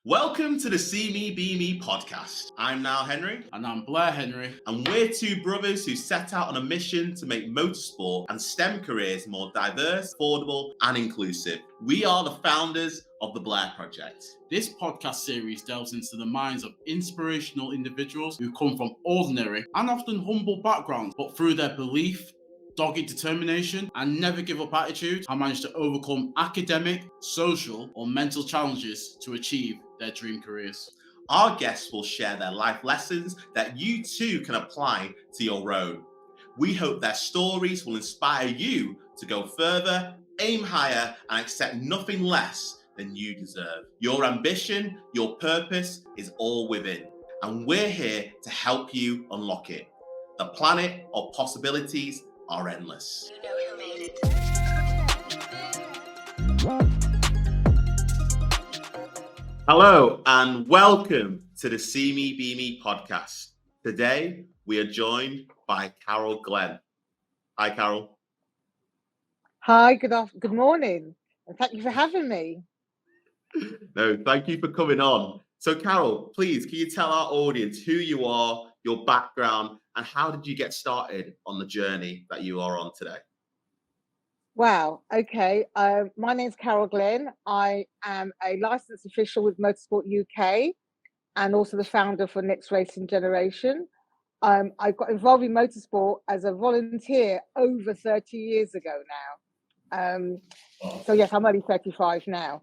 Welcome to the See Me Be Me podcast. I'm Nile Henry. And I'm Blair Henry. And we're two brothers who set out on a mission to make motorsport and STEM careers more diverse, affordable, and inclusive. We are the founders of the Blair Project. This podcast series delves into the minds of inspirational individuals who come from ordinary and often humble backgrounds, but through their belief, dogged determination, and never give up attitude, have managed to overcome academic, social, or mental challenges to achieve their dream careers. Our guests will share their life lessons that you too can apply to your own. We hope their stories will inspire you to go further, aim higher, and accept nothing less than you deserve. Your ambition, your purpose is all within, and we're here to help you unlock it. The planet of possibilities are endless. You know who made it. Hello and welcome to the See Me Be Me podcast. Today we are joined by Carol Glenn. Hi, Carol. Hi, good morning, and thank you for having me. No, thank you for coming on. So, Carol, please, can you tell our audience who you are, your background, and how did you get started on the journey that you are on today? Wow. Okay. My name's Carol Glenn. I am a licensed official with Motorsport UK and also the founder for Next Racing Generation. I got involved in motorsport as a volunteer over 30 years ago now. So yes, I'm only 35 now.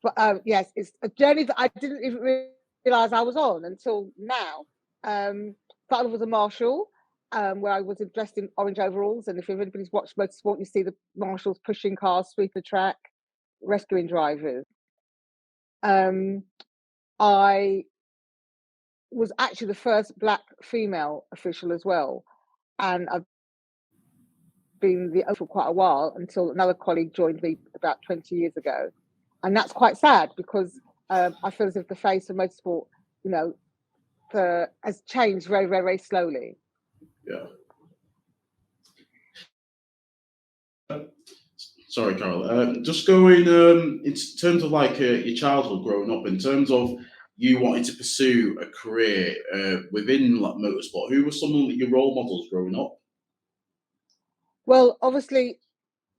But yes, it's a journey that I didn't even realize I was on until now. Started with a MARSHAL, where I was dressed in orange overalls, and if anybody's watched Motorsport, you see the marshals pushing cars, sweep the track, rescuing drivers. I was actually the first black female official as well, and I've been the for quite a while until another colleague joined me about 20 years ago, and that's quite sad because I feel as if the face of motorsport, has changed very, very, very slowly. Yeah. Sorry, Carol. Just going in terms of your childhood growing up, in terms of you wanting to pursue a career within motorsport, who were some of your role models growing up? Well, obviously,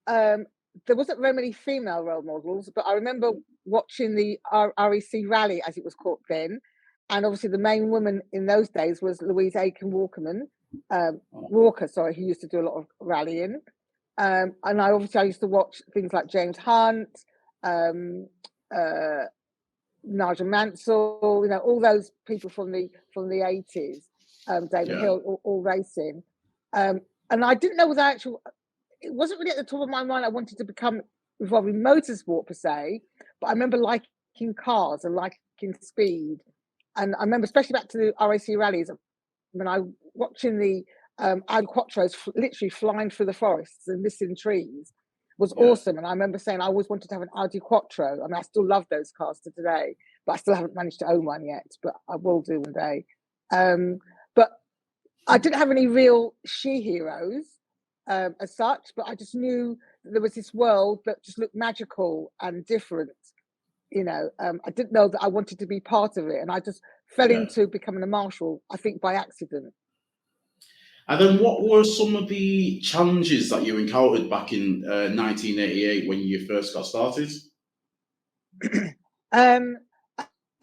there wasn't very many female role models, but I remember watching the REC rally, as it was called then, and obviously the main woman in those days was Louise Walker, who used to do a lot of rallying. And I used to watch things like James Hunt, Nigel Mansell, all those people from the 80s, David Hill, all racing. And I didn't know it wasn't really at the top of my mind I wanted to become involved in motorsport per se, but I remember liking cars and liking speed. And I remember, especially back to the RAC rallies, when I watching the Audi Quattros literally flying through the forests and missing trees was awesome. And I remember saying I always wanted to have an Audi Quattro. I mean, I still love those cars to today, but I still haven't managed to own one yet, but I will do one day. But I didn't have any real she-heroes as such, but I just knew that there was this world that just looked magical and different. I didn't know that I wanted to be part of it, and I just fell into becoming a marshal, I think, by accident. And then what were some of the challenges that you encountered back in 1988 when you first got started? I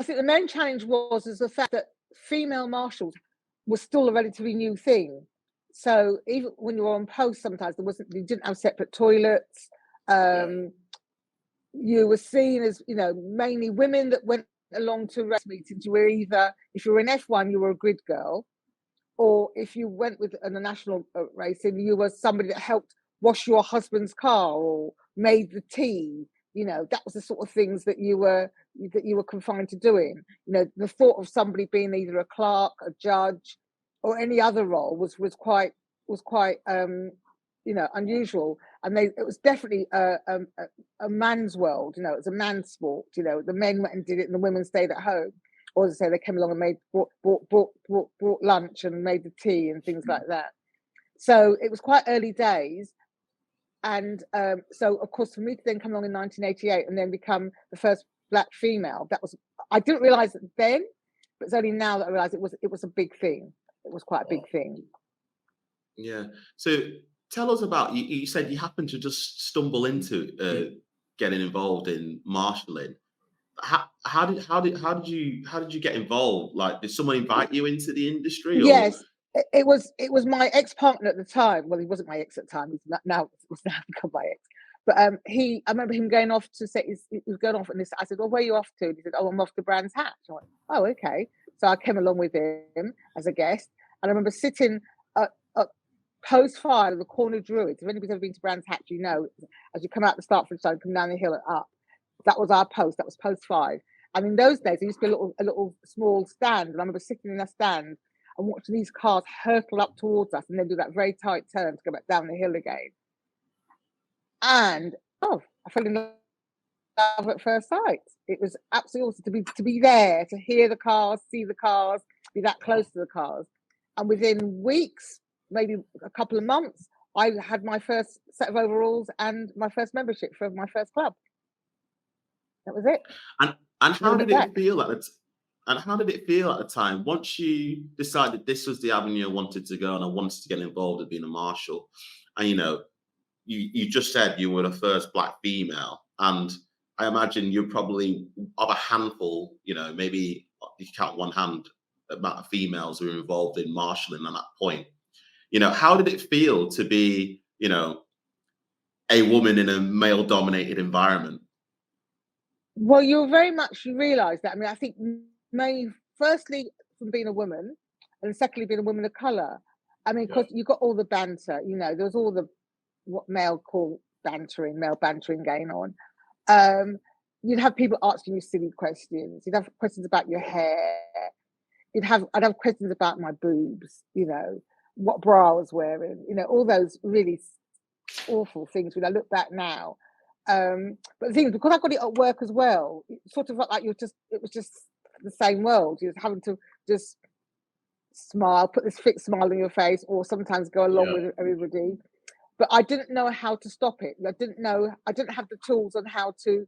think the main challenge was the fact that female marshals was still a relatively new thing. So even when you were on post, sometimes you didn't have separate toilets. You were seen as, mainly women that went along to race meetings. You were either, if you were in F1, you were a grid girl, or if you went with a national racing, you were somebody that helped wash your husband's car or made the tea. That was the sort of things that you were confined to doing. The thought of somebody being either a clerk, a judge, or any other role was quite unusual. And it was definitely a man's world. It was a man's sport. The men went and did it, and the women stayed at home. Or as I say, they came along and brought lunch and made the tea and things like that. So it was quite early days. And so, of course, for me to then come along in 1988 and then become the first black female, I didn't realize it then, but it's only now that I realized it was a big thing. It was quite a big thing. Yeah. So tell us about, you said you happened to just stumble into getting involved in marshalling. How did you get involved? Like, did someone invite you into the industry, or? Yes, it was my ex-partner at the time. Well, he wasn't my ex at the time. He's now become my ex. But I remember him going off to say he was going off, and I said, "Well, where are you off to?" And he said, "Oh, I'm off to Brands Hatch." I went, "Oh, okay." So I came along with him as a guest, and I remember sitting at post 5 of the corner Druids. If anybody's ever been to Brands Hatch, you know, as you come out the Startford side, come down the hill and up. That was our post. That was post 5. And in those days, there used to be a little small stand, and I remember sitting in a stand and watching these cars hurtle up towards us and then do that very tight turn to go back down the hill again. And I fell in love at first sight. It was absolutely awesome to be there, to hear the cars, see the cars, be that close to the cars. And within weeks, maybe a couple of months, I had my first set of overalls and my first membership for my first club. That was it. And how did it feel at the time once you decided this was the avenue I wanted to go and I wanted to get involved with being a marshal? And you just said you were the first black female, and I imagine you're probably of a handful, maybe you count one hand amount of females who were involved in marshalling at that point. How did it feel to be, a woman in a male-dominated environment? Well, you realise that. I mean, I think firstly from being a woman, and secondly being a woman of colour. I mean, because you got all the banter, there was all the what male call male bantering going on. You'd have people asking you silly questions. You'd have questions about your hair. I'd have questions about my boobs. What bra I was wearing. All those really awful things when I look back now. But the thing is, because I got it at work as well, it sort of felt like it was just the same world. You're having to just smile, put this fixed smile on your face, or sometimes go along with everybody. But I didn't know how to stop it. I didn't have the tools on how to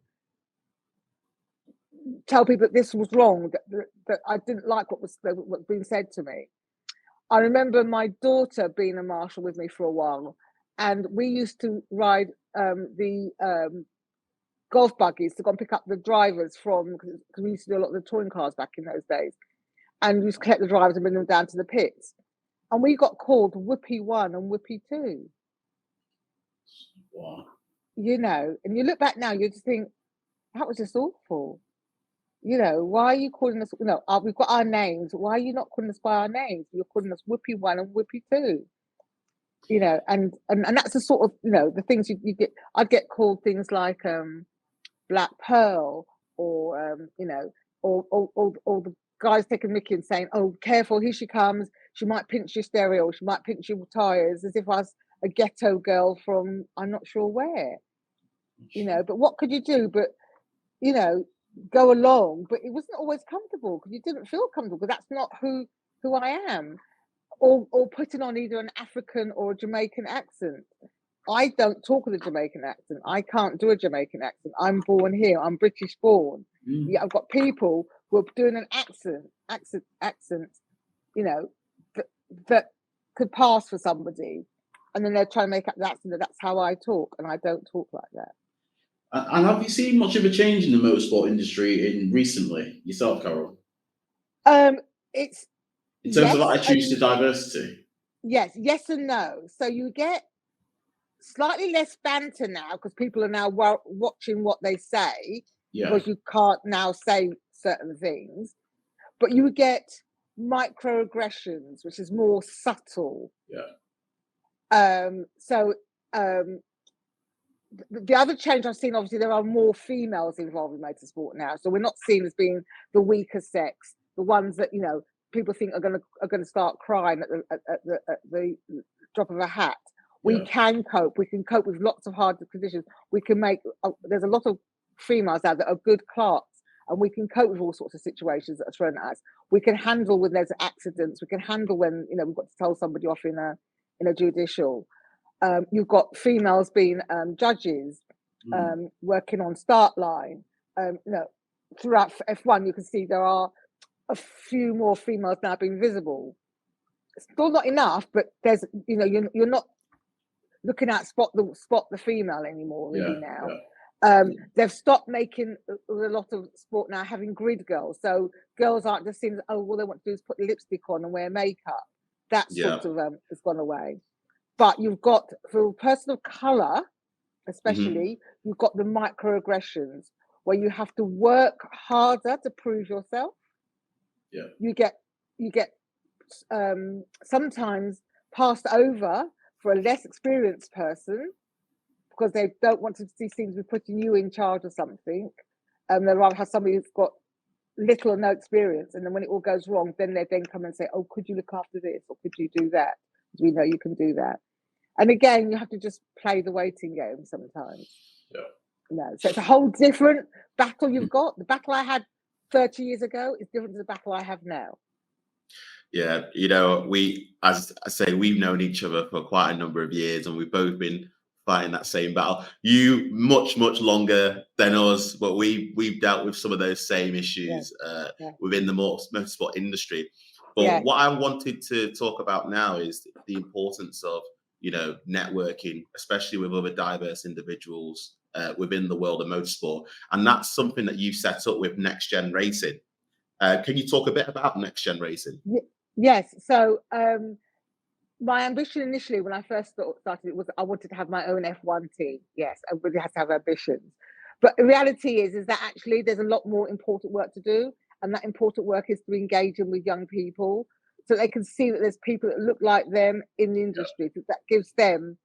tell people that this was wrong, that I didn't like what was being said to me. I remember my daughter being a marshal with me for a while, and we used to ride the golf buggies to go and pick up the drivers because we used to do a lot of the touring cars back in those days, and we used to collect the drivers and bring them down to the pits. And we got called Whoopie 1 and Whoopie 2. Wow. And you look back now, you just think, that was just awful. Why are you calling us? We've got our names. Why are you not calling us by our names? You're calling us Whoopie 1 and Whoopie 2. And that's the sort of, the things you get. I'd get called things like Black Pearl, or or the guys taking mickey and saying, "Oh, careful, here she comes. She might pinch your stereo. She might pinch your tires," as if I was a ghetto girl from I'm not sure where. But what could you do? But go along. But it wasn't always comfortable because you didn't feel comfortable because that's not who I am. Or putting on either an African or a Jamaican accent. I don't talk with a Jamaican accent. I can't do a Jamaican accent. I'm born here. I'm British born. Yeah, I've got people who are doing an accent, that could pass for somebody, and then they're trying to make up the accent. That's how I talk, and I don't talk like that. And have you seen much of a change in the motorsport industry recently yourself, Carol? It's in terms of attitudes to diversity. Yes and no. So you get slightly less banter now because people are now watching what they say, because you can't now say certain things. But you get microaggressions, which is more subtle. The other change I've seen, obviously, there are more females involved in motorsport now, so we're not seen as being the weaker sex, the ones that people think are going to start crying at the drop of a hat. We can cope. We can cope with lots of hard conditions. We can make. There's a lot of females out that are good clerks, and we can cope with all sorts of situations that are thrown at us. We can handle when there's accidents. We can handle when we've got to tell somebody off in a judicial. You've got females being judges, working on start line. Throughout F1, you can see there are a few more females now being visible. Still not enough, but there's, you're not looking at spot the female anymore really now. They've stopped making a lot of sport now having grid girls, so girls aren't just seeing, oh, all they want to do is put lipstick on and wear makeup. That sort of has gone away. But you've got, for a person of color especially, you've got the microaggressions where you have to work harder to prove yourself. You get sometimes passed over for a less experienced person because they don't want to see things with putting you in charge of something. They'd rather have somebody who's got little or no experience, and then when it all goes wrong, then they then come and say, oh, could you look after this, or could you do that? We know you can do that. And again, you have to just play the waiting game sometimes. So it's a whole different battle you've got. The battle I had 30 years ago is different to the battle I have now. Yeah, as I say, we've known each other for quite a number of years, and we've both been fighting that same battle. You much longer than us, but we've dealt with some of those same issues within the motorsport industry. But what I wanted to talk about now is the importance of networking, especially with other diverse individuals within the world of motorsport, and that's something that you've set up with Next Gen Racing. Can you talk a bit about Next Gen Racing? Yes. So my ambition initially, when I first started, it was I wanted to have my own F1 team. Yes, I really had to have ambitions. But the reality is that actually there's a lot more important work to do. And that important work is to engage with young people so they can see that there's people that look like them in the industry. So that gives them,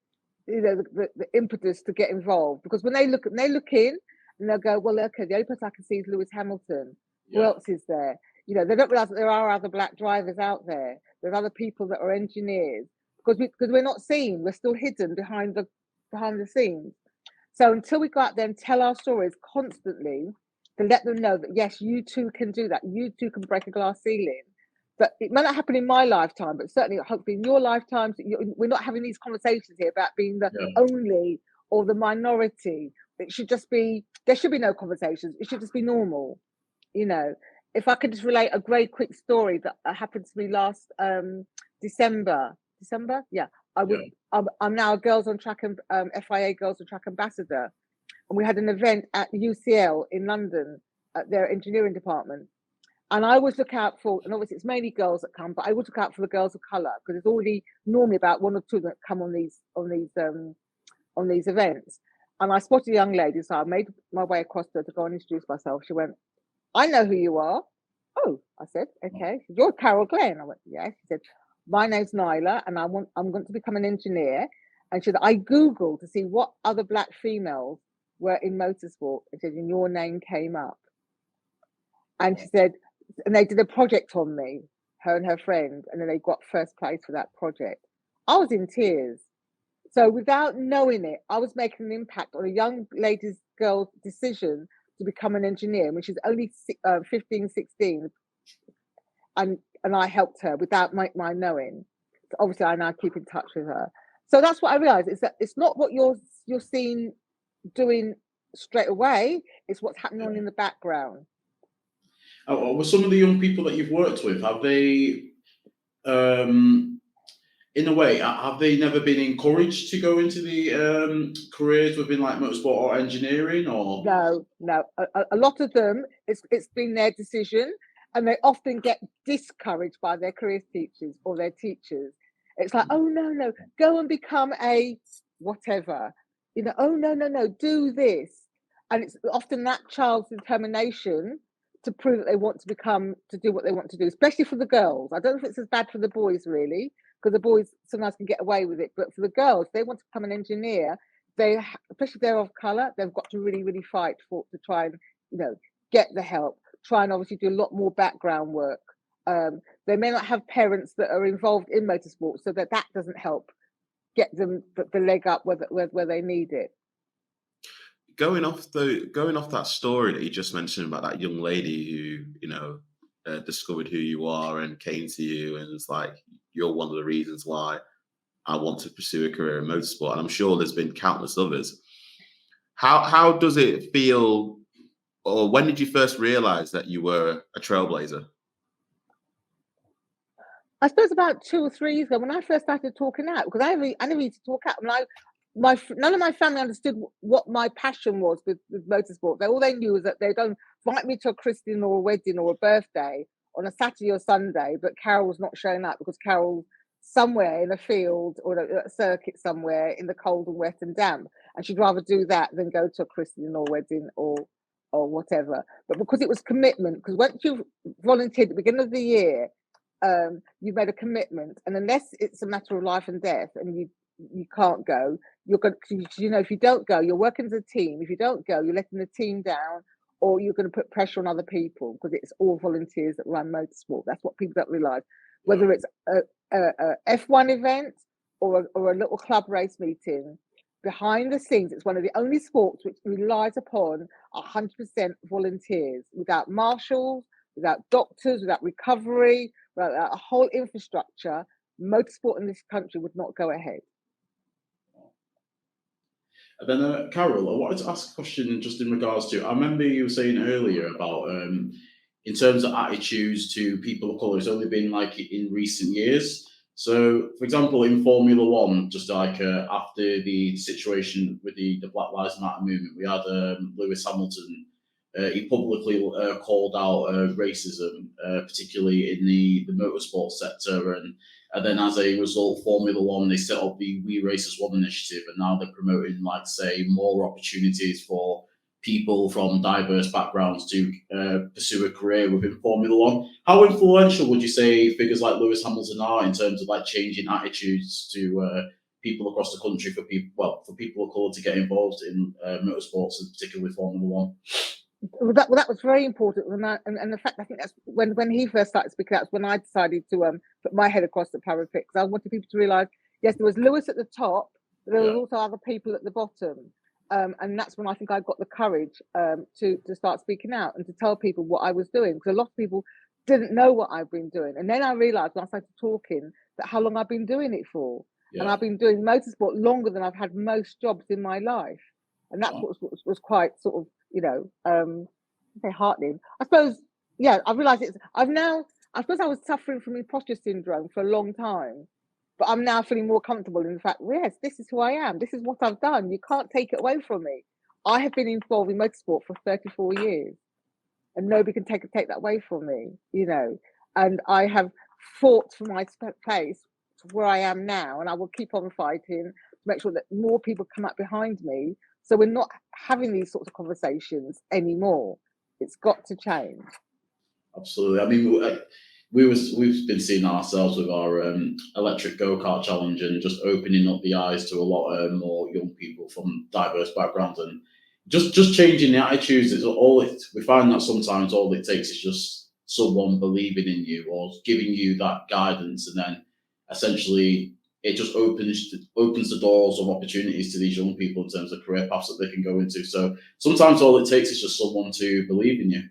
the impetus to get involved. Because when they look in and they'll go, well, okay, the only person I can see is Lewis Hamilton. Who else is there? They don't realize that there are other black drivers out there. There's other people that are engineers because we're not seen. We're still hidden behind the scenes. So until we go out there and tell our stories constantly, to let them know that yes, you too can do that. You too can break a glass ceiling. But it may not happen in my lifetime, but certainly hopefully in your lifetimes. We're not having these conversations here about being the only or the minority. It should just be. There should be no conversations. It should just be normal. If I could just relate a great quick story that happened to me last December. Yeah, I'm now a Girls on Track and FIA Girls on Track ambassador, and we had an event at UCL in London at their engineering department. And I always look out for, and obviously it's mainly girls that come, but I always look out for the girls of colour because there's already normally about one or two that come on these events. And I spotted a young lady, so I made my way across to her to go and introduce myself. She went, I know who you are. Oh, I said, okay. She said, you're Carol Glenn. I went, yeah. She said, my name's Nile, and I'm going to become an engineer. And she said, I Googled to see what other black females were in motorsport. And she said, and your name came up. And she said, and they did a project on me, her and her friend, and then they got first place for that project. I was in tears. So without knowing it, I was making an impact on a young girl's decision to become an engineer when she's only 15, 16. And I helped her without my knowing. So obviously, I now keep in touch with her. So that's what I realized, is that it's not what you're seeing doing straight away, it's what's happening on in the background. With some of the young people that you've worked with, have they, in a way, have they never been encouraged to go into the careers within like motorsport or engineering? Or no. A lot of them, it's been their decision, and they often get discouraged by their career teachers or their teachers. It's like, oh no, go and become a whatever. Oh no, do this, and it's often that child's determination to prove that they want to do what they want to do, especially for the girls. I don't know if it's as bad for the boys, really, because the boys sometimes can get away with it. But for the girls, they want to become an engineer. Especially if they're of colour, they've got to really, really fight to try and, get the help. Try and obviously do a lot more background work. They may not have parents that are involved in motorsport, so that doesn't help get them the leg up where they need it. Going off that story that you just mentioned about that young lady who discovered who you are and came to you and it's like, you're one of the reasons why I want to pursue a career in motorsport, and I'm sure there's been countless others. How does it feel, or when did you first realize that you were a trailblazer? I suppose about 2 or 3 years ago when I first started talking out, because I never used to talk out. And none of my family understood what my passion was with motorsport. All they knew was that they don't invite me to a christening or a wedding or a birthday on a Saturday or Sunday, but Carol was not showing up because Carol's somewhere in a field or a circuit somewhere in the cold and wet and damp, and she'd rather do that than go to a christening or wedding or whatever. But because it was commitment, because once you've volunteered at the beginning of the year, you've made a commitment, and unless it's a matter of life and death, and you can't go, you're going to, if you don't go, you're working as a team. If you don't go, you're letting the team down, or you're going to put pressure on other people, because it's all volunteers that run motorsport. That's what people don't realize. Whether it's a F1 event or a little club race meeting, behind the scenes, it's one of the only sports which relies upon 100% volunteers. Without marshals, without doctors, without recovery, without a whole infrastructure, motorsport in this country would not go ahead. And then, Carol, I wanted to ask a question just in regards to, I remember you were saying earlier about, in terms of attitudes to people of colour, it's only been like in recent years. So, for example, in Formula One, just like after the situation with the Black Lives Matter movement, we had Lewis Hamilton. He publicly called out racism, particularly in the motorsport sector, and then as a result, Formula One, they set up the We Race as One initiative, and now they're promoting, like, say, more opportunities for people from diverse backgrounds to pursue a career within Formula One. How influential would you say figures like Lewis Hamilton are in terms of like changing attitudes to people across the country for people of colour to get involved in motorsports, and particularly Formula One? Well, that was very important, and the fact, I think that's when he first started speaking out, was when I decided to put my head across the parapet, because I wanted people to realise, yes, there was Lewis at the top, but there was also other people at the bottom, and that's when I think I got the courage to start speaking out and to tell people what I was doing, because a lot of people didn't know what I've been doing, and then I realised when I started talking that how long I've been doing it for, and I've been doing motorsport longer than I've had most jobs in my life, and that's what was quite sort of, say heartening. I suppose, I realised I suppose I was suffering from imposter syndrome for a long time, but I'm now feeling more comfortable in the fact, yes, this is who I am. This is what I've done. You can't take it away from me. I have been involved in motorsport for 34 years, and nobody can take that away from me, and I have fought for my place to where I am now, and I will keep on fighting to make sure that more people come up behind me. So we're not having these sorts of conversations anymore. It's got to change. Absolutely. I mean, we've been seeing ourselves with our electric go-kart challenge, and just opening up the eyes to a lot more young people from diverse backgrounds, and just changing the attitudes. We find that sometimes all it takes is just someone believing in you or giving you that guidance, and then essentially it just opens the doors of opportunities to these young people in terms of career paths that they can go into. So sometimes all it takes is just someone to believe in you.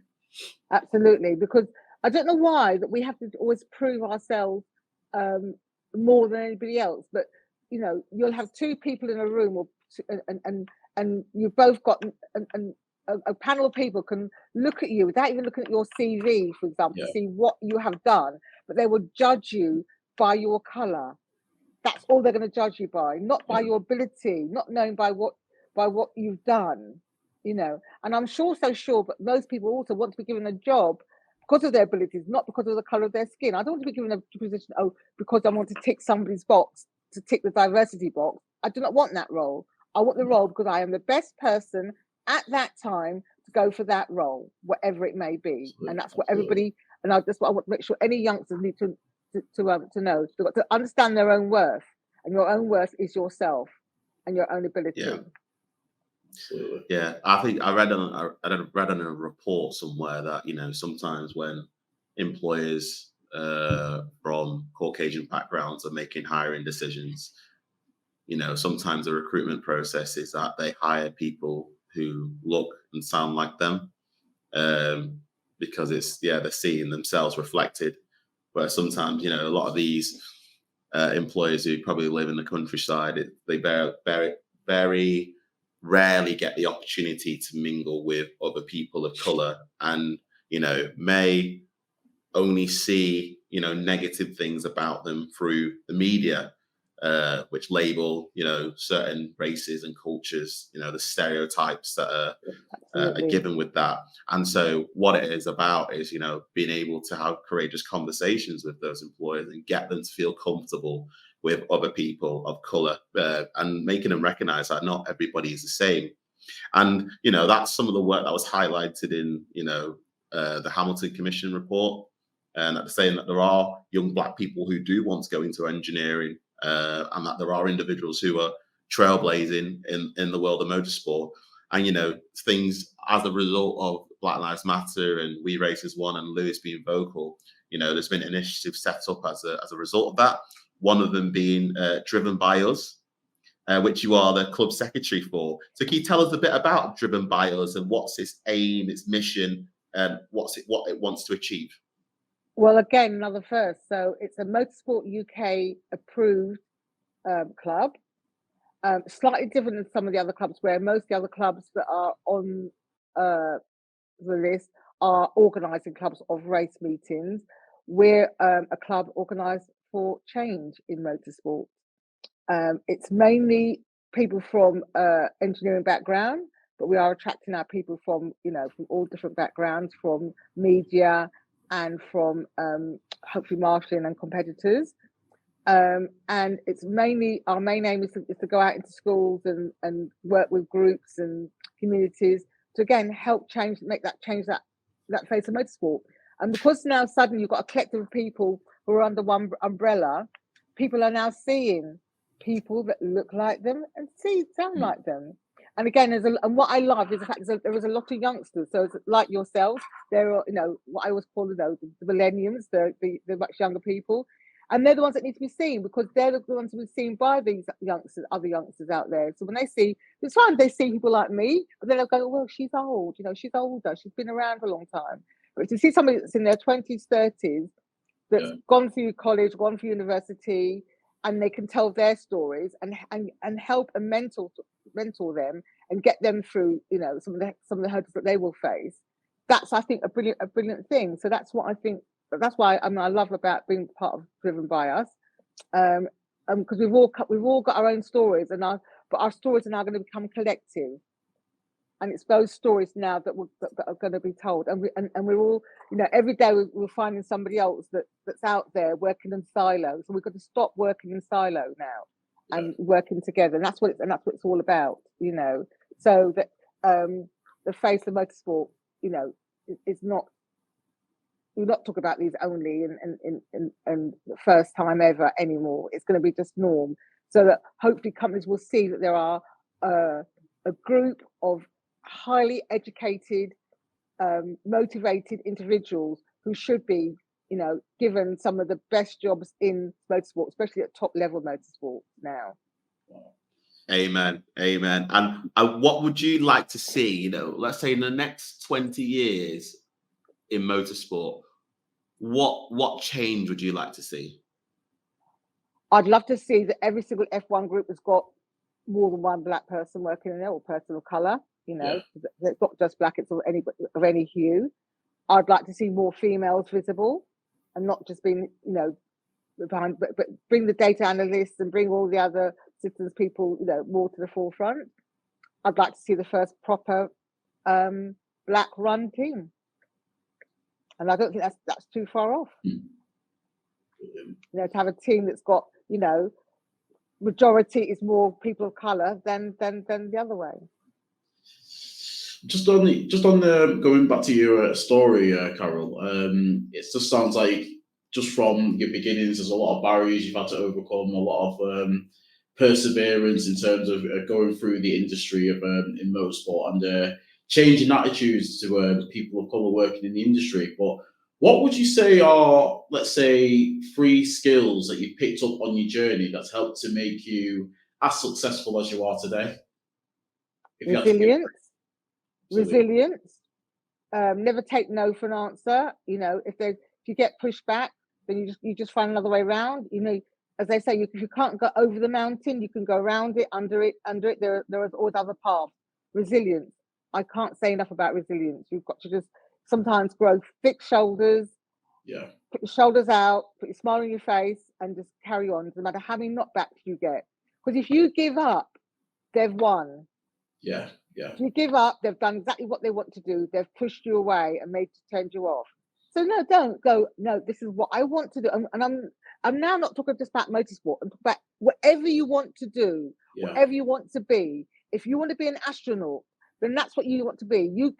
Absolutely, because I don't know why that we have to always prove ourselves more than anybody else. But you'll have two people in a room, and you've both got a panel of people can look at you without even looking at your CV, for example, to see what you have done, but they will judge you by your colour. That's all they're going to judge you by, not by your ability, not knowing by what you've done, And I'm sure, but most people also want to be given a job because of their abilities, not because of the colour of their skin. I don't want to be given a position, because I want to tick somebody's box, to tick the diversity box. I do not want that role. I want the role because I am the best person at that time to go for that role, whatever it may be. Absolutely. And that's what everybody, and that's what I want to make sure any youngsters need to know. They've got to understand their own worth, and your own worth is yourself and your own ability. Yeah, I think I read on a report somewhere that sometimes when employers from Caucasian backgrounds are making hiring decisions, sometimes the recruitment process is that they hire people who look and sound like them, because they're seeing themselves reflected. Where sometimes a lot of these employers who probably live in the countryside, they very rarely get the opportunity to mingle with other people of color, and may only see negative things about them through the media, which label certain races and cultures, the stereotypes that are given with that. And so what it is about is being able to have courageous conversations with those employers and get them to feel comfortable with other people of color, and making them recognize that not everybody is the same. And that's some of the work that was highlighted in the Hamilton Commission report, and that's saying that there are young Black people who do want to go into engineering, and that there are individuals who are trailblazing in the world of motorsport. And things as a result of Black Lives Matter and We Race as One and Lewis being vocal, there's been initiatives set up as a result of that. One of them being Driven by Us, which you are the club secretary for. So can you tell us a bit about Driven by Us and what's its aim, its mission, and what it wants to achieve? Well, again, another first. So it's a Motorsport UK approved club. Slightly different than some of the other clubs, where most of the other clubs that are on the list are organising clubs of race meetings. We're a club organised for change in motorsport. It's mainly people from engineering background, but we are attracting our people from from all different backgrounds, from media and from hopefully marshalling and competitors. And it's mainly, our main aim is to go out into schools and work with groups and communities to again help change that face of motorsport. And because now suddenly you've got a collective of people who are under one umbrella, people are now seeing people that look like them and sound like them. And again, and what I love is the fact that there is a lot of youngsters. So it's like yourselves, there are what I always call the millenniums, the much younger people. And they're the ones that need to be seen, because they're the ones to be seen by these youngsters, other youngsters out there. So when they see, it's fine, they see people like me, but then they'll go, well, she's old, she's older, she's been around for a long time. But to see somebody that's in their 20s, 30s, that's gone through college, gone through university, and they can tell their stories and help and mentor them and get them through, some of the hurdles that they will face. That's, I think, a brilliant thing. So that's what I think. That's why I love about being part of Driven by Us, because we've all got our own stories, but our stories are now going to become collective, and it's those stories now that are going to be told, and we're all every day we're finding somebody else that's out there working in silos. So we've got to stop working in silo now and working together, and that's what it's all about, So that the face of motorsport, is not. We're not talking about these only and the first time ever anymore. It's going to be just norm, so that hopefully companies will see that there are a group of highly educated, motivated individuals who should be, given some of the best jobs in motorsport, especially at top level motorsport now. Amen. And what would you like to see, let's say in the next 20 years in motorsport? What change would you like to see? I'd love to see that every single F1 group has got more than one Black person working in there, or person of color. It's not just Black; it's of any hue. I'd like to see more females visible, and not just being behind, but bring the data analysts and bring all the other systems people more to the forefront. I'd like to see the first proper Black run team. And I don't think that's too far off. To have a team that's got, majority is more people of colour than the other way. Just on the going back to your story, Carol. It just sounds like just from your beginnings, there's a lot of barriers you've had to overcome, a lot of perseverance in terms of going through the industry of in motorsport and changing attitudes to people of colour working in the industry. But what would you say are, let's say, 3 skills that you picked up on your journey that's helped to make you as successful as you are today? Resilience. Never take no for an answer. If you get pushed back, then you just find another way around. as they say, if you can't go over the mountain, you can go around it, under it. There is always other paths. Resilience. I can't say enough about resilience. You've got to just sometimes grow thick shoulders. Yeah. Put your shoulders out, put your smile on your face, and just carry on, no matter how many knockbacks you get. Because if you give up, they've won. Yeah. Yeah. If you give up, they've done exactly what they want to do. They've pushed you away and turned you off. So no, don't go. No, this is what I want to do. And I'm now not talking just about motorsport. I'm talking about whatever you want to do, whatever you want to be. If you want to be an astronaut, then that's what you want to be. You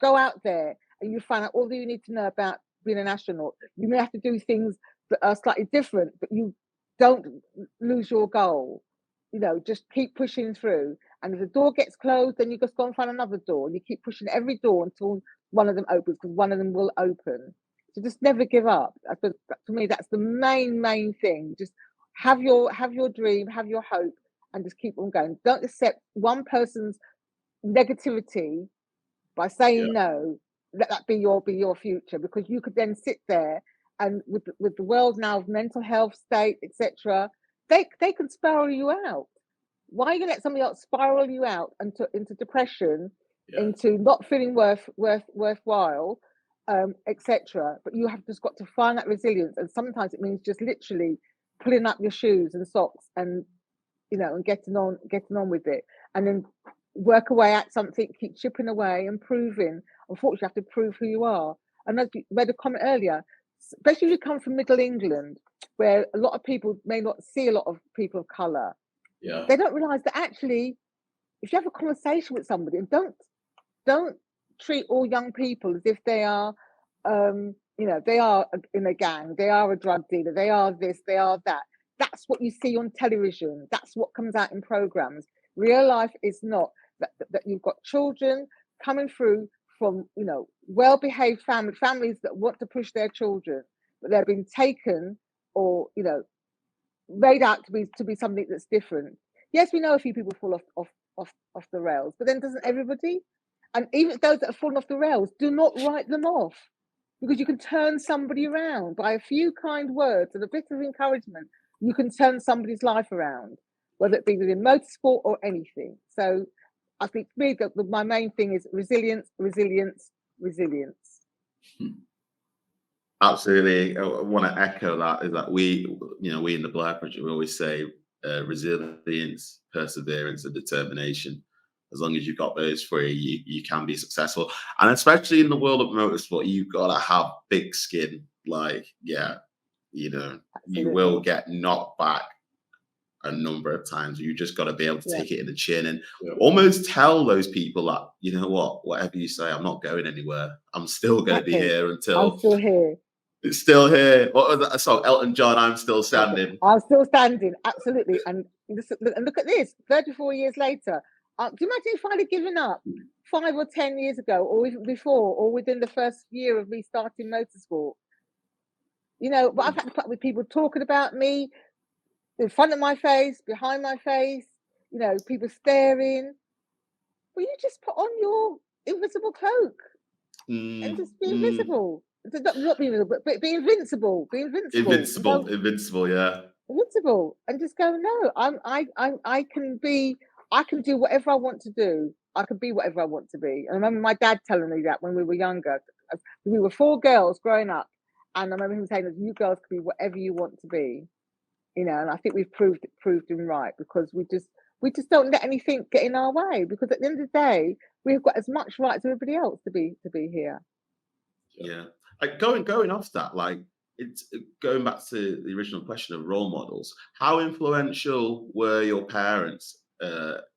go out there and you find out all that you need to know about being an astronaut. You may have to do things that are slightly different, but you don't lose your goal. Just keep pushing through. And if the door gets closed, then you just go and find another door. And you keep pushing every door until one of them opens, because one of them will open. So just never give up. To me, that's the main thing. Just have your dream, have your hope, and just keep on going. Don't accept one person's negativity by saying no. Let that be your future, because you could then sit there and with the world now of mental health state, etc., they can spiral you out. Why are you gonna let somebody else spiral you out into depression, into not feeling worthwhile, etc.? But you have just got to find that resilience, and sometimes it means just literally pulling up your shoes and socks and and getting on with it, and then work away at something, keep chipping away and proving. Unfortunately, you have to prove who you are. And as you read a comment earlier, especially if you come from Middle England, where a lot of people may not see a lot of people of colour, they don't realise that actually, if you have a conversation with somebody, and don't treat all young people as if they are, they are in a gang, they are a drug dealer, they are this, they are that. That's what you see on television. That's what comes out in programs. Real life is not that you've got children coming through from well-behaved families that want to push their children, but they're being taken or made out to be something that's different. Yes, we know a few people fall off the rails, but then doesn't everybody? And even those that have fallen off the rails, do not write them off, because you can turn somebody around by a few kind words and a bit of encouragement. You can turn somebody's life around, whether it be within motorsport or anything. So I think for me, my main thing is resilience. Absolutely. I want to echo that, is that we in the Blair Project, we always say resilience, perseverance, and determination. As long as you've got those three, you can be successful. And especially in the world of motorsport, you've got to have thick skin. You will get knocked back a number of times. You just got to be able to take it in the chin and almost tell those people that, whatever you say, I'm not going anywhere. I'm still going to be here until... I'm still here. It's still here. What was that song? Elton John, I'm still standing. I'm still standing, absolutely. And look at this, 34 years later. Do you imagine if I'd have given up 5 or 10 years ago, or even before, or within the first year of me starting motorsport? But I've had to put up with people talking about me in front of my face, behind my face, people staring. Well, you just put on your invisible cloak and just be invisible. Not be invisible, but be invincible. Be invincible. Invincible, yeah. Invincible, and just go. No, I can do whatever I want to do. I can be whatever I want to be. And I remember my dad telling me that when we were younger. We were 4 girls growing up, and I remember him saying that you girls can be whatever you want to be. And I think we've proved him right, because we just don't let anything get in our way, because at the end of the day, we've got as much right as everybody else to be here. Yeah. Like going off that, it's going back to the original question of role models. How influential were your parents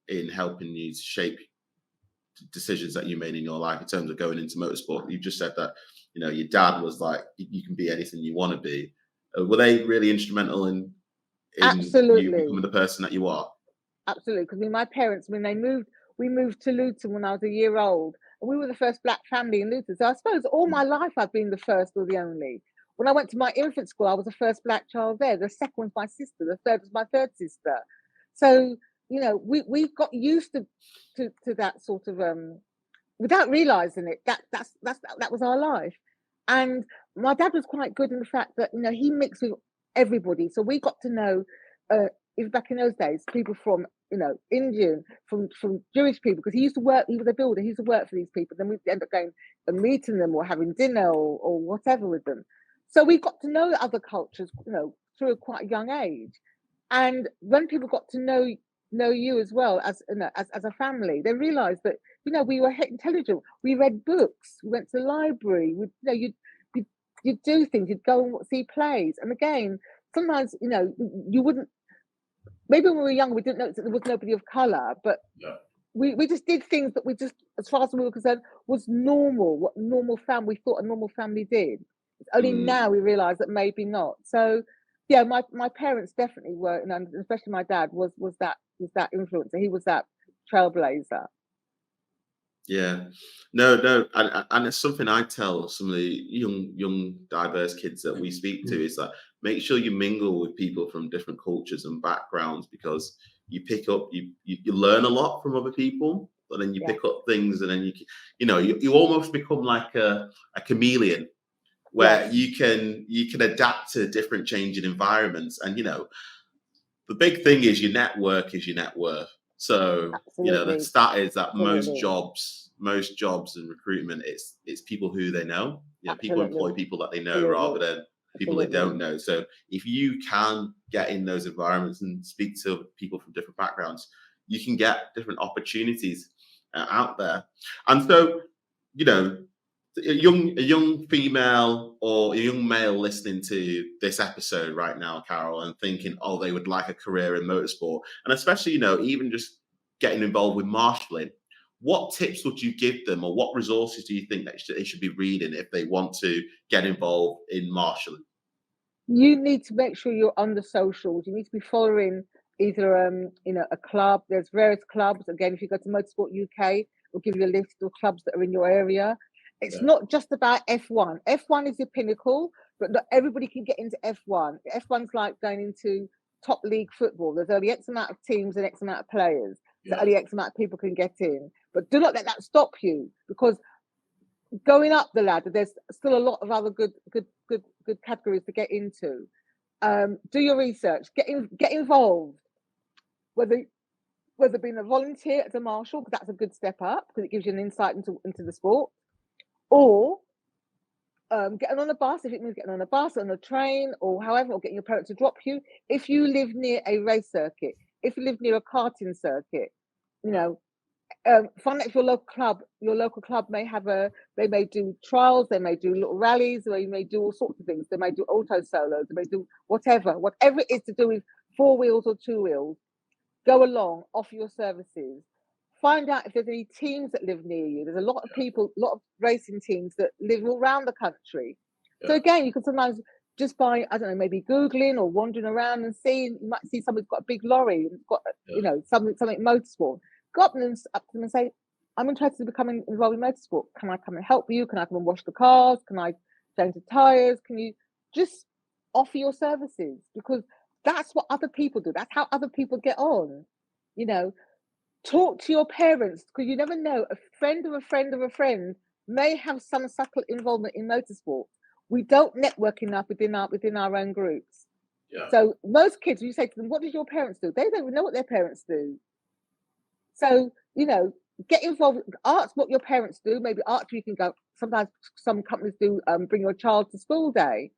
in helping you to shape decisions that you made in your life in terms of going into motorsport? You just said that, your dad was like, you can be anything you want to be. Were they really instrumental in Absolutely. you becoming the person that you are? Absolutely. Because my parents, when we moved to Luton when I was a year old, and we were the first black family in Luton. So I suppose all my life I've been the first or the only. When I went to my infant school, I was the first black child there. The second was my sister. The third was my third sister. So, we got used to that sort of without realizing it. That was our life. And my dad was quite good in the fact that he mixed with everybody. So we got to know, even back in those days, people from, Indian, from Jewish people, because he used to work, he was a builder, he used to work for these people. Then we'd end up going and meeting them or having dinner or whatever with them. So we got to know other cultures, through a quite young age. And when people got to know you as well as as a family, they realized that we were intelligent. We read books. We went to the library. You'd do things. You'd go and see plays. And again, sometimes you wouldn't. Maybe when we were young, we didn't know that there was nobody of color, but we just did things that we just, as far as we were concerned, was normal. What normal family we thought a normal family did. It's only now we realise that maybe not. So. Yeah, my parents definitely were, and especially my dad was that influencer. He was that trailblazer. Yeah, no, and it's something I tell some of the young diverse kids that we speak to is that make sure you mingle with people from different cultures and backgrounds, because you pick up, you learn a lot from other people, but then you pick up things, and then you almost become like a chameleon, where you can adapt to different changing environments. And the big thing is your network is your net worth. So the stat is that most jobs in recruitment, it's people who they know. People employ people that they know rather than people they don't know. So if you can get in those environments and speak to people from different backgrounds, you can get different opportunities out there. And so a young female or a young male listening to this episode right now, Carol, and thinking, oh, they would like a career in motorsport, and especially, even just getting involved with marshalling, what tips would you give them, or what resources do you think that they should be reading if they want to get involved in marshalling? You need to make sure you're on the socials. You need to be following either a club. There's various clubs. Again, if you go to Motorsport UK, we'll give you a list of clubs that are in your area. It's not just about F1. F1 is the pinnacle, but not everybody can get into F1. F1's like going into top league football. There's only X amount of teams and X amount of players. So only X amount of people can get in. But do not let that stop you, because going up the ladder, there's still a lot of other good categories to get into. Do your research. Get involved. Whether being a volunteer as a marshal, because that's a good step up, because it gives you an insight into the sport. Or getting on a bus, if it means getting on a bus, on a train, or however, or getting your parents to drop you. If you live near a race circuit, if you live near a karting circuit, find out if your local club they may do trials, they may do little rallies, they may do all sorts of things. They may do auto solos, they may do whatever it is to do with 4 wheels or 2 wheels. Go along, offer your services. Find out if there's any teams that live near you. There's a lot of people, a lot of racing teams that live all around the country. So again, you can sometimes just by, I don't know, maybe Googling or wandering around and seeing, you might see somebody's got a big lorry and got, something motorsport. Go up to them and say, I'm interested in becoming involved in motorsport. Can I come and help you? Can I come and wash the cars? Can I change the tires? Can you just offer your services? Because that's what other people do. That's how other people get on. Talk to your parents, because you never know. A friend of a friend of a friend may have some subtle involvement in motorsport. We don't network enough within our own groups. So most kids, you say to them, what does your parents do? They don't even know what their parents do. So, get involved. Ask what your parents do. Maybe ask you can go. Sometimes some companies do bring your child to school day.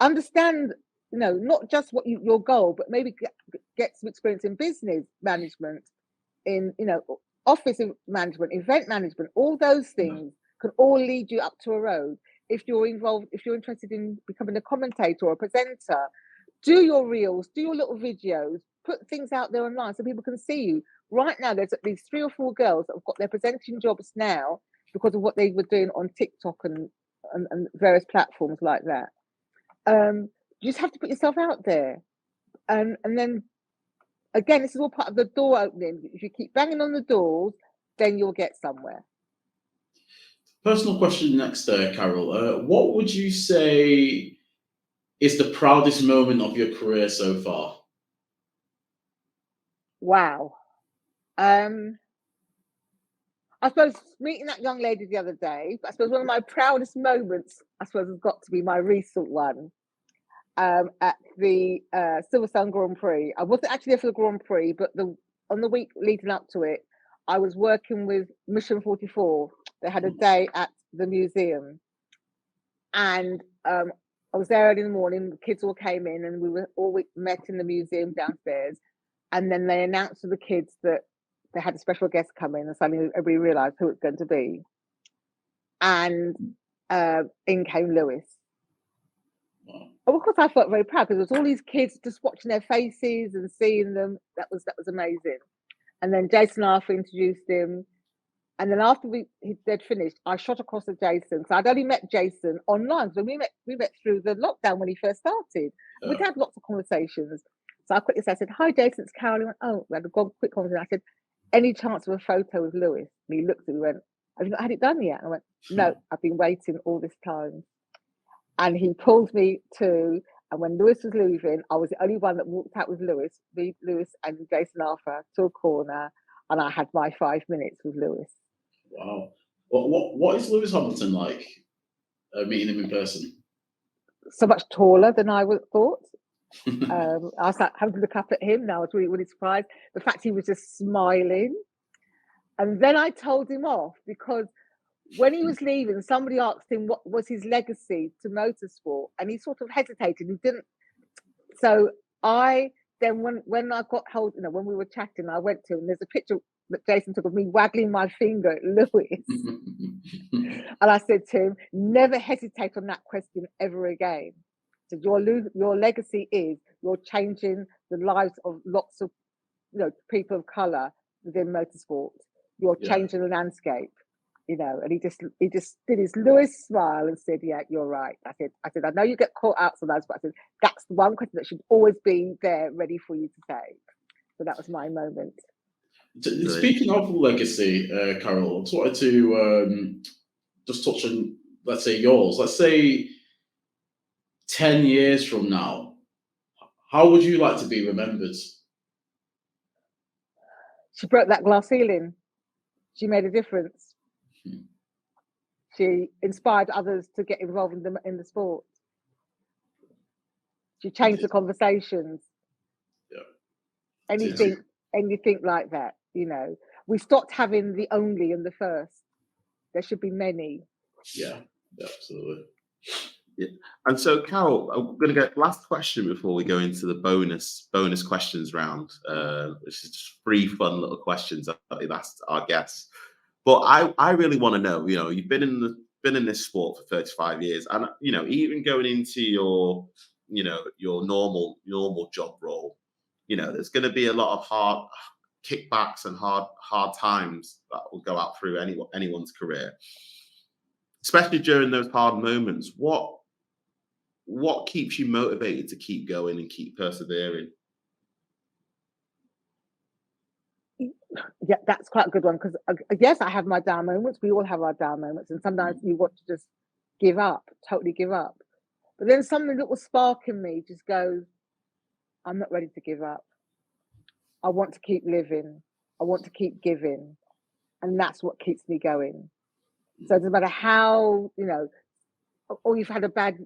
Understand, not just what your goal, but maybe get some experience in business management, in office management, event management. All those things can all lead you up to a road. If you're interested in becoming a commentator or a presenter, do your reels, do your little videos, put things out there online so people can see you. Right now, there's at least 3 or 4 girls that have got their presenting jobs now because of what they were doing on TikTok and various platforms like that. You just have to put yourself out there. And then, again, this is all part of the door opening. If you keep banging on the doors, then you'll get somewhere. Personal question next, Carol. What would you say is the proudest moment of your career so far? Wow. I suppose meeting that young lady the other day, I suppose one of my proudest moments, has got to be my recent one. at the Silverstone Grand Prix. I wasn't actually there for the Grand Prix, but on the week leading up to it, I was working with Mission 44. They had a day at the museum, and I was there early in the morning. The kids all came in, and we met in the museum downstairs. And then they announced to the kids that they had a special guest come in, and suddenly everybody realised who it's going to be. And in came Lewis. Oh, of course, I felt very proud because there was all these kids just watching their faces and seeing them. That was amazing. And then Jason Arthur introduced him. And then after they'd finished, I shot across to Jason because I'd only met Jason online. So we met through the lockdown when he first started. We'd had lots of conversations. So I quickly said, I said, "Hi, Jason, it's Carol." He went, "Oh," we had a quick conversation. I said, "Any chance of a photo with Lewis?" And he looked at me and went, "Have you not had it done yet?" And I went, "No, I've been waiting all this time." And he pulled me to, and when Lewis was leaving, I was the only one that walked out with Lewis and Jason Arthur to a corner, and I had my 5 minutes with Lewis. Wow. What is Lewis Hamilton like, meeting him in person? So much taller than I would have thought. I was like, having to look up at him. Now I was really, really surprised. The fact he was just smiling. And then I told him off because when he was leaving, somebody asked him what was his legacy to motorsport, and he sort of hesitated. He didn't. So when I got hold, when we were chatting, I went to him. There's a picture that Jason took of me waggling my finger at Lewis, and I said to him, "Never hesitate on that question ever again." So your legacy is you're changing the lives of lots of people of color within motorsport. You're changing the landscape. And he just did his Lewis smile and said, "Yeah, you're right." I said, "I know you get caught out sometimes, but I said that's the one question that should always be there, ready for you to take." So that was my moment. Speaking of legacy, Carol, I just wanted to just touch on, let's say, yours. Let's say 10 years from now, how would you like to be remembered? She broke that glass ceiling. She made a difference. She inspired others to get involved in the sport. She changed the conversations. Yeah. Anything like that. We stopped having the only and the first. There should be many. Yeah, absolutely. Yeah. And so, Carol, I'm going to get last question before we go into the bonus questions round, which is just 3 fun little questions I've asked our guests. But I really want to know, you've been in this sport for 35 years, and even going into your normal job role, there's going to be a lot of hard kickbacks and hard times that will go out through anyone's career, especially during those hard moments. What keeps you motivated to keep going and keep persevering? Yeah, that's quite a good one because yes, I have my down moments. We all have our down moments, and sometimes you want to just totally give up. But then something little spark in me just goes, "I'm not ready to give up. I want to keep living. I want to keep giving," and that's what keeps me going. So it doesn't matter how or you've had a bad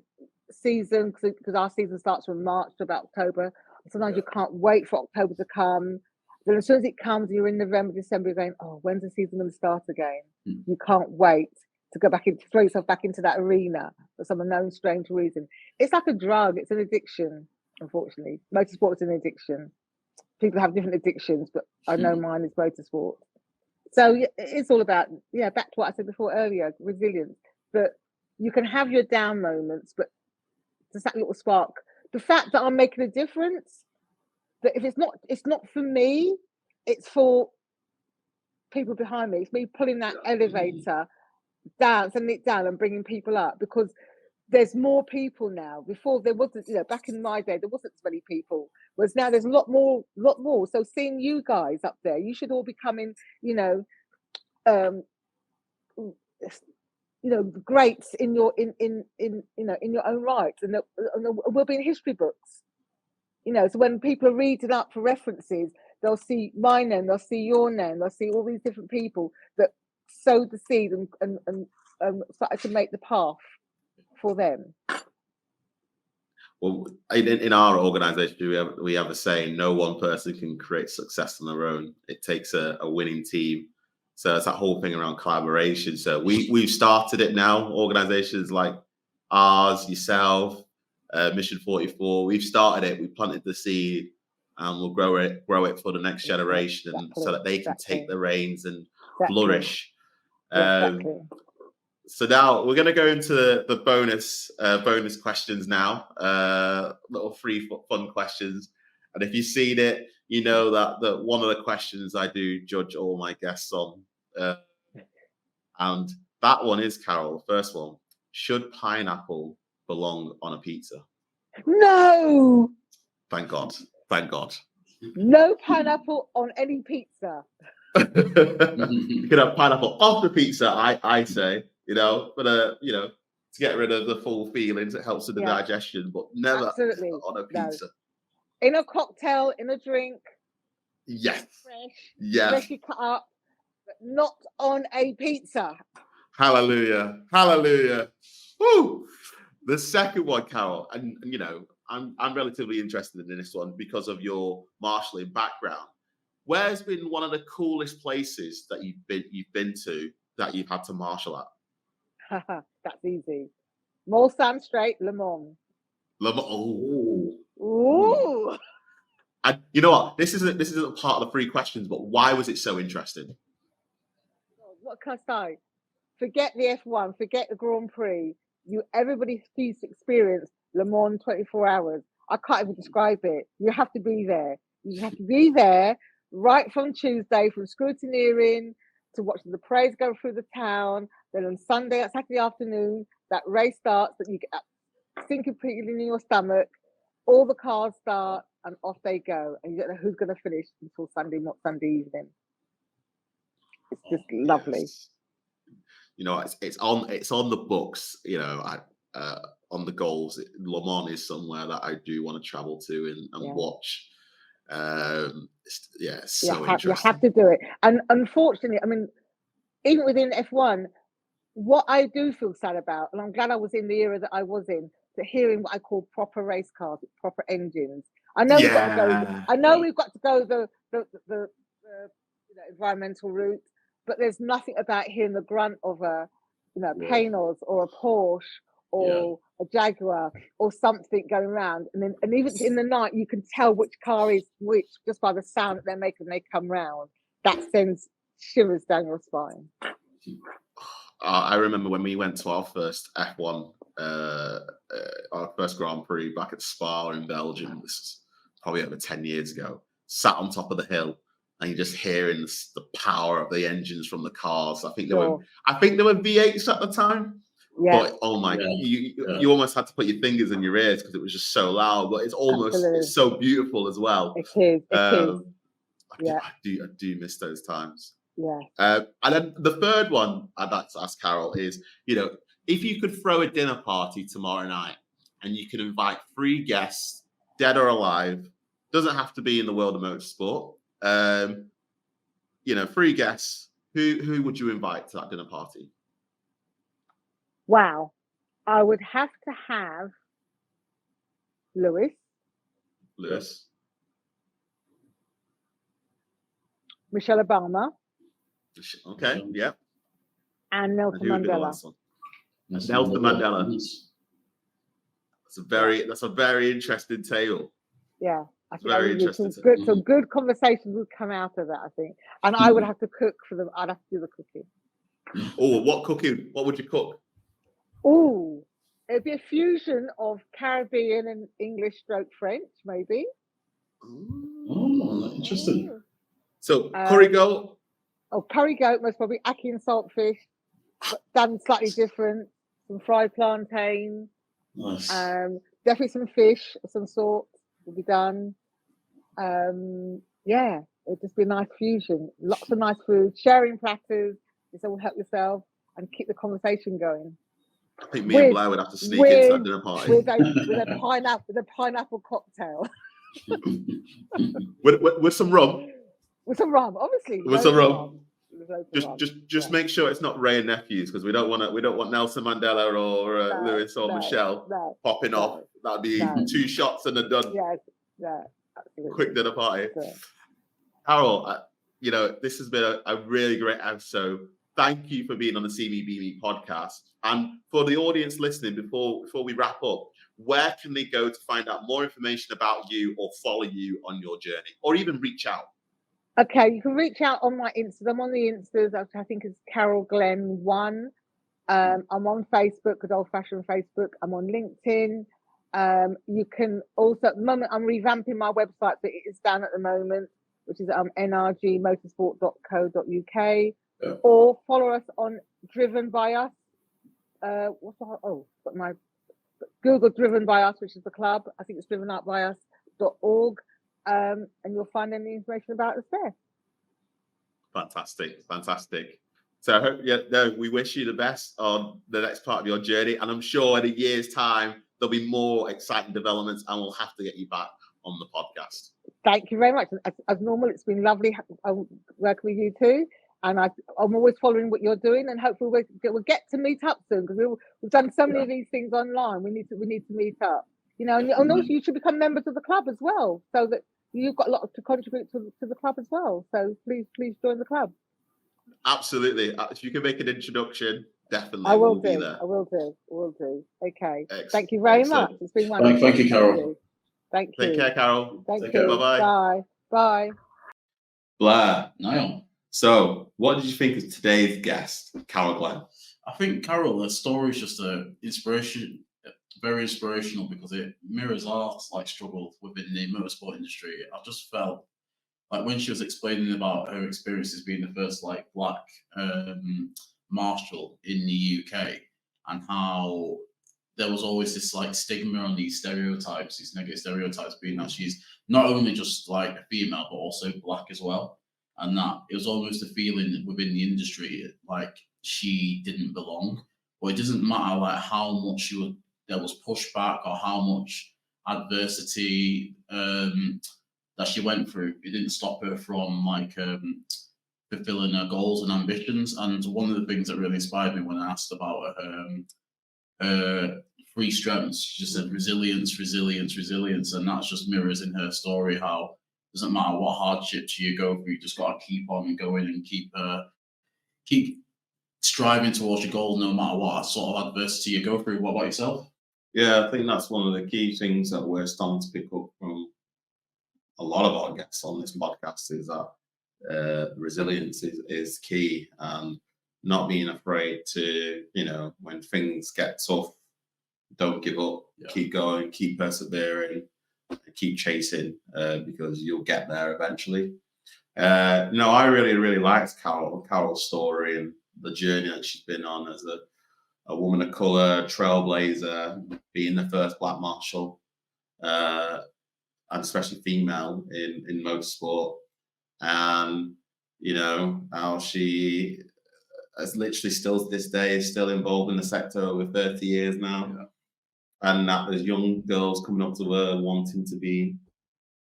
season because our season starts from March to about October. Sometimes you can't wait for October to come. Then as soon as it comes, you're in November, December, you're going, "Oh, when's the season going to start again?" You can't wait to go back throw yourself back into that arena for some unknown strange reason. It's like a drug. It's an addiction, unfortunately. Motorsport is an addiction. People have different addictions, but I know mine is motorsport. So it's all about, back to what I said before earlier, resilience. But you can have your down moments, but just that little spark. The fact that I'm making a difference, that if it's not for me, it's for people behind me. It's me pulling that elevator down, sending it down and bringing people up, because there's more people now. Before there wasn't, back in my day, there wasn't as many people. Whereas now there's a lot more. So seeing you guys up there, you should all be coming, greats in your own right, and we'll be in history books. So when people are reading up for references, they'll see my name, they'll see your name, they'll see all these different people that sowed the seed and started to make the path for them. Well, in our organisation, we have a saying: no one person can create success on their own. It takes a winning team. So it's that whole thing around collaboration. So we've started it now. Organisations like ours, yourself, Mission 44. We've started it. We planted the seed, and we'll grow it for the next generation, so that they can take the reins and flourish. Exactly. So now we're going to go into the bonus questions now, little free fun questions. And if you've seen it, you know that one of the questions I do judge all my guests on. And that one is, Carol, the first one. Should pineapple belong on a pizza? No! Thank God. Thank God. No pineapple on any pizza. You could have pineapple off the pizza, I say. But to get rid of the full feelings, it helps with the digestion, but never on a pizza. No. In a cocktail, in a drink. Yes. Freshly cut up, but not on a pizza. Hallelujah. Hallelujah. Woo! The second one, Carol, and I'm relatively interested in this one because of your marshalling background. Where's been one of the coolest places that you've been to that you've had to marshal at? That's easy. Mulsanne Strait, Le Mans. Oh. Ooh. And you know what? This isn't part of the 3 questions, but why was it so interesting? What can I say? Forget the F1, forget the Grand Prix. Everybody needs to experience Le Mans 24 hours. I can't even describe it. You have to be there. You have to be there right from Tuesday, from scrutineering to watching the parades go through the town. Then on Saturday afternoon, that race starts, that you get that sinking feeling in your stomach. All the cars start and off they go. And you don't know who's going to finish until Sunday, not Sunday evening. It's just lovely. Yes. It's on the books. On the goals. Le Mans is somewhere that I do want to travel to and watch. It's so interesting. You have to do it. And unfortunately, I mean, even within F1, what I do feel sad about, and I'm glad I was in the era that I was in, to hearing what I call proper race cars, proper engines. I know we've got to go. I know we've got to go the environmental route, but there's nothing about hearing the grunt of a Paynos or a Porsche or a Jaguar or something going around, and even in the night you can tell which car is which just by the sound that they're making when they come round. That sends shivers down your spine. I remember when we went to our first F1, our first Grand Prix back at Spa in Belgium. This is probably over 10 years ago. Sat on top of the hill, and you're just hearing the power of the engines from the cars. I think there were V8s at the time. Yeah. But oh my God, you almost had to put your fingers in your ears because it was just so loud. But it's so beautiful as well. It is. I do miss those times. Yeah. And then the third one I'd like to ask Carol is, if you could throw a dinner party tomorrow night and you could invite 3 guests, dead or alive, doesn't have to be in the world of motorsport. 3 guests. Who would you invite to that dinner party? Wow, I would have to have Lewis. Michelle Obama. Okay, yeah. And Nelson Mandela. Nelson Mandela. That's a very interesting tale. Yeah, I think some good conversations would come out of that, I think. And I would have to cook for them. I'd have to do the cooking. Oh, what cooking? What would you cook? Oh, it'd be a fusion of Caribbean and English / French, maybe. Oh, interesting. So curry goat. Oh, curry goat, most probably. Ackee and saltfish, but done slightly different. Some fried plantain. Nice. Definitely some fish of some sort will be done. It'd just be a nice fusion. Lots of nice food, sharing platters. Just all help yourself and keep the conversation going. I think me and Blair would have to sneak into that dinner party with a pineapple cocktail. with some rum. With some rum, obviously. With some rum. There's loads of them. Just make sure it's not Ray and Nephews, because we don't want Nelson Mandela or Lewis or Michelle popping off. That'd be 2 shots and a done. Yes, absolutely. Quick dinner party. Yeah. Carol, this has been a really great episode. Thank you for being on the CBBB podcast. And for the audience listening, before we wrap up, where can they go to find out more information about you or follow you on your journey, or even reach out? Okay, you can reach out on my Instagram. I'm on the Instas, I think it's Carol Glenn 1. I'm on Facebook, good old fashioned Facebook. I'm on LinkedIn. You can also, at the moment, I'm revamping my website, but it is down at the moment, which is nrgmotorsport.co.uk. Yeah. Or follow us on Driven by Us. Google Driven by Us, which is the club. I think it's drivenupbyus.org. And you'll find any information about us there. Fantastic. So I hope we wish you the best on the next part of your journey, and I'm sure in a year's time there'll be more exciting developments, and we'll have to get you back on the podcast. Thank you very much. As normal, it's been lovely working with you too, and I'm always following what you're doing, and hopefully we'll get to meet up soon, because we've done so many of these things online. We need to meet up, and also you should become members of the club as well, so that you've got a lot to contribute to the club as well. So please join the club. Absolutely. If you can make an introduction, definitely. I will be there. I will do. Okay. Excellent. Thank you very much. It's been wonderful. Thank you, Carol. Thank you. Take care, Carol. Thank you. Bye-bye. Bye. Blair, Nile. So, what did you think of today's guest, Carol Glenn? I think Carol, her story is just very inspirational, because it mirrors our struggle within the motorsport industry. I just felt like when she was explaining about her experiences being the first black marshal in the UK, and how there was always this stigma on these stereotypes, these negative stereotypes, being that she's not only just a female but also black as well, and that it was almost a feeling within the industry she didn't belong. But it doesn't matter how much there was pushback or how much adversity that she went through. It didn't stop her from fulfilling her goals and ambitions. And one of the things that really inspired me when I asked about her 3 strengths, she just said resilience, and that's just mirrors in her story how it doesn't matter what hardships you go through, you just got to keep on going and keep striving towards your goal no matter what sort of adversity you go through. What about yourself? Yeah, I think that's one of the key things that we're starting to pick up from a lot of our guests on this podcast, is that resilience is key, and not being afraid to, when things get tough, don't give up, keep going, keep persevering, keep chasing, because you'll get there eventually. No, I really liked Carol's story and the journey that she's been on as a woman of color, trailblazer, being the first black marshal, and especially female in motorsport. And how she is literally still to this day is still involved in the sector over 30 years now. And that there's young girls coming up to her wanting to be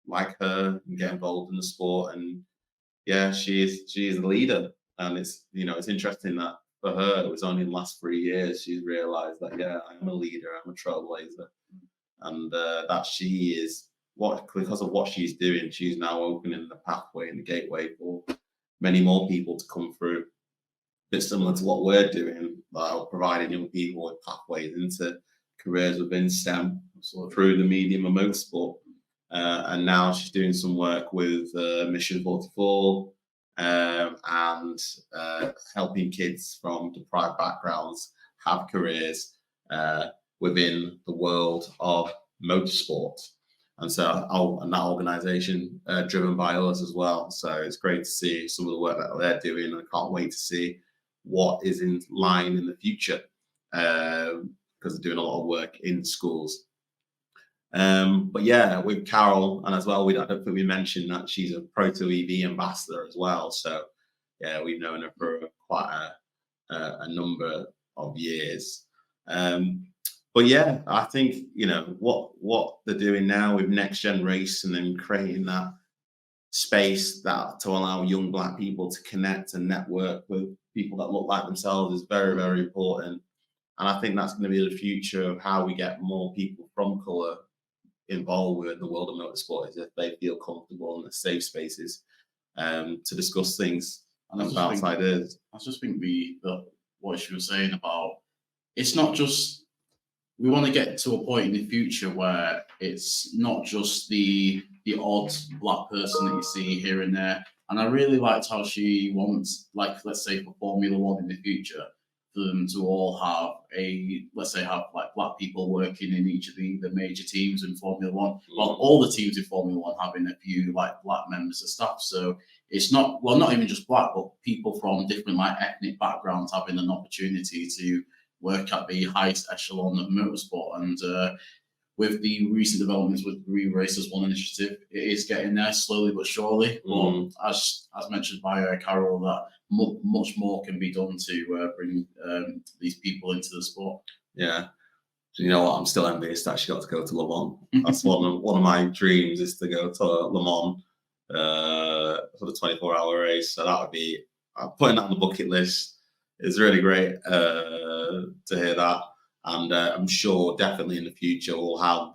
like her and get involved in the sport. And she is a leader. And it's interesting that for her, it was only in the last 3 years she's realized that I'm a leader, I'm a trailblazer, and that she is because of what she's doing, she's now opening the pathway and the gateway for many more people to come through. A bit similar to what we're doing, providing young people with pathways into careers within STEM through the medium of motorsport. And now she's doing some work with Mission 44 and helping kids from deprived backgrounds have careers within the world of motorsport. And so, and that organisation driven by us as well. So it's great to see some of the work that they're doing, and I can't wait to see what is in line in the future, because they're doing a lot of work in schools. But with Carol, and as well, I don't think we mentioned that she's a Proto EV ambassador as well. So we've known her for quite a number of years. But I think what they're doing now with Next Gen Race and then creating that space that to allow young Black people to connect and network with people that look like themselves is very, very important. And I think that's going to be the future of how we get more people from colour involved with the world of motorsport, is if they feel comfortable in the safe spaces to discuss things and bounce ideas. I just think what she was saying about, it's not just, we want to get to a point in the future where it's not just the odd Black person that you see here and there. And I really liked how she wants, like, let's say for Formula One in the future, for them to all have like Black people working in each of the major teams in Formula One. Well, all the teams in Formula One having a few like Black members of staff. So it's not even just Black, but people from different like ethnic backgrounds having an opportunity to work at the highest echelon of motorsport. And with the recent developments with the Racers One initiative, it is getting there slowly but surely. But as mentioned by Carol, that much more can be done to bring these people into the sport. Yeah. You know what? I'm still envious that she got to go to Le Mans. That's one of my dreams, is to go to Le Mans for the 24-hour race. So that would be, putting that on the bucket list is really great to hear that. And I'm sure definitely in the future we'll have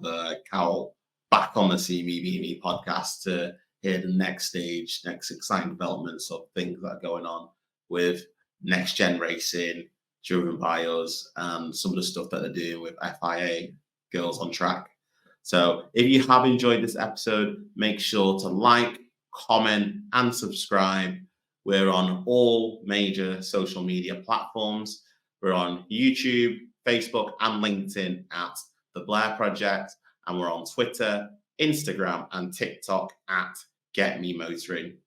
Carol back on the CME podcast to hear the next stage, next exciting developments of things that are going on with next gen racing, driven by us, and some of the stuff that they're doing with FIA Girls on Track. So if you have enjoyed this episode, make sure to like, comment, and subscribe. We're on all major social media platforms. We're on YouTube, Facebook, and LinkedIn at The Blair Project. And we're on Twitter, Instagram, and TikTok at Get Me Motoring.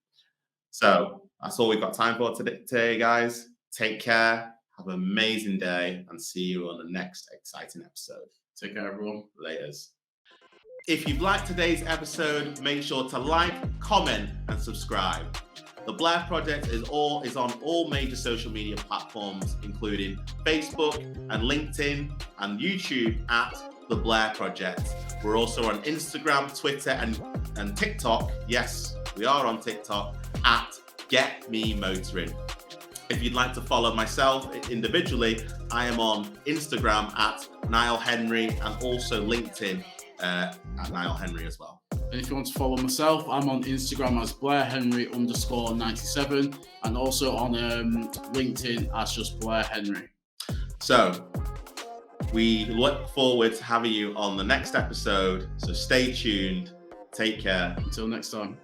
So that's all we've got time for today, guys. Take care. Have an amazing day, and see you on the next exciting episode. Take care, everyone. Laters. If you've liked today's episode, make sure to like, comment, and subscribe. The Blair Project is on all major social media platforms, including Facebook and LinkedIn and YouTube at The Blair Project. We're also on Instagram, Twitter, and TikTok. Yes, we are on TikTok at Get Me Motoring. If you'd like to follow myself individually, I am on Instagram at Nile Henry, and also LinkedIn at Nile Henry as well. And if you want to follow myself, I'm on Instagram as BlairHenry_97, and also on LinkedIn as just Blair Henry. So we look forward to having you on the next episode. So stay tuned. Take care. Until next time.